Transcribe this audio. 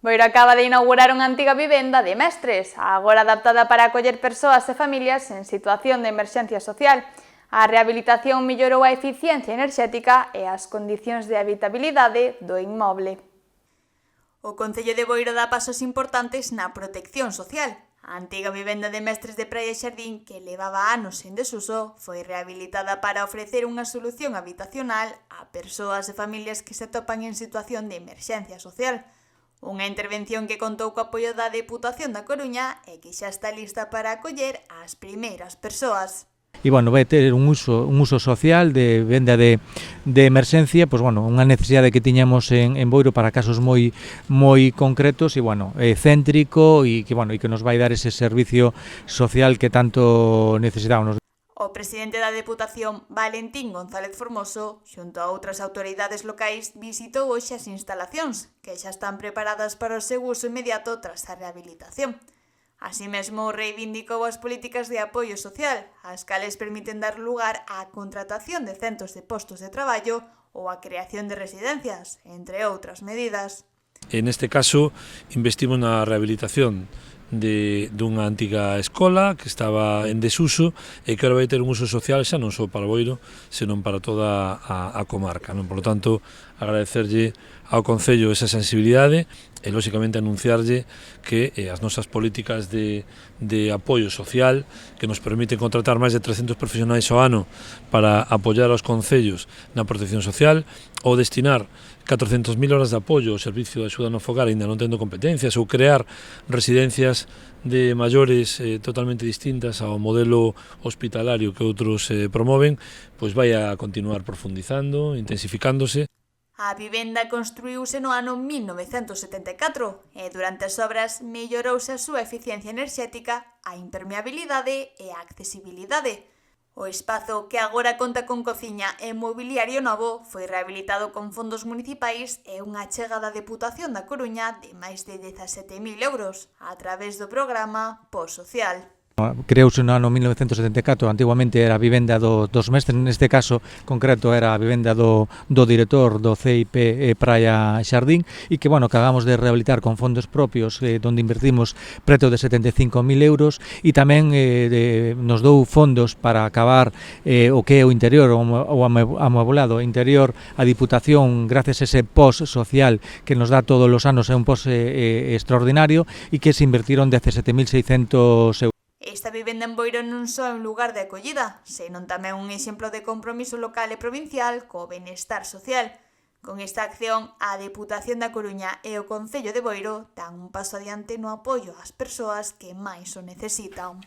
Boiro acaba de inaugurar unha antiga vivenda de mestres, agora adaptada para acoller persoas e familias en situación de emerxencia social. A rehabilitación mellorou a eficiencia enerxética e as condicións de habitabilidade do inmoble. O Concello de Boiro dá pasos importantes na protección social. A antiga vivenda de mestres de Praia e Xardín, que levaba anos en desuso, foi rehabilitada para ofrecer unha solución habitacional a persoas e familias que se atopan en situación de emerxencia social. Unha intervención que contou co apoio da Deputación da Coruña e que xa está lista para acoller as primeiras persoas. E, bueno, vai ter un uso social de venda de emerxencia, pois, bueno, unha necesidade que tiñamos en Boiro para casos moi concretos e, bueno, céntrico e que, bueno, e que nos vai dar ese servicio social que tanto necesitábamos. O presidente da Deputación, Valentín González Formoso, xunto a outras autoridades locais, visitou hoxe as instalacións, que xa están preparadas para o seu uso inmediato tras a rehabilitación. Así mesmo, reivindicou as políticas de apoio social, as cales permiten dar lugar á contratación de centos de postos de traballo ou a creación de residencias, entre outras medidas. En este caso, investimos na rehabilitación dunha antiga escola que estaba en desuso e que agora vai ter un uso social xa non só para Boiro, senón para toda a comarca. Por lo tanto, agradecerlle ao Concello esa sensibilidade e, lóxicamente, anunciarlle que as nosas políticas de apoio social, que nos permiten contratar máis de 300 profesionais ao ano para apoiar aos concellos na protección social, ou destinar 400.000 horas de apoio ao servicio de axuda no fogar ainda non tendo competencias, ou crear residencias de maiores totalmente distintas ao modelo hospitalario que outros promoven, pois vai a continuar profundizando, intensificándose. A vivenda construíuse no ano 1974 e durante as obras mellorouse a súa eficiencia enerxética, a impermeabilidade e a accesibilidade. O espazo, que agora conta con cociña e mobiliario novo, foi rehabilitado con fondos municipais e unha achega da Deputación da Coruña de máis de 17.000 euros, a través do programa POS Social. Creouse no ano 1974, antiguamente era a vivenda dos mestres, neste caso concreto era a vivenda do director do CIP Praia Xardín e que, bueno, acabamos de rehabilitar con fondos propios donde invertimos preto de 75.000 euros e tamén nos dou fondos para acabar o que é o interior, o amueblado interior. A Diputación, gracias a ese POS social que nos dá todos os anos, é un POS extraordinario e que se invertiron 17.600 euros. Esta vivenda en Boiro non só é un lugar de acollida, senón tamén un exemplo de compromiso local e provincial co benestar social. Con esta acción, a Deputación da Coruña e o Concello de Boiro dan un paso adiante no apoio ás persoas que máis o necesitan.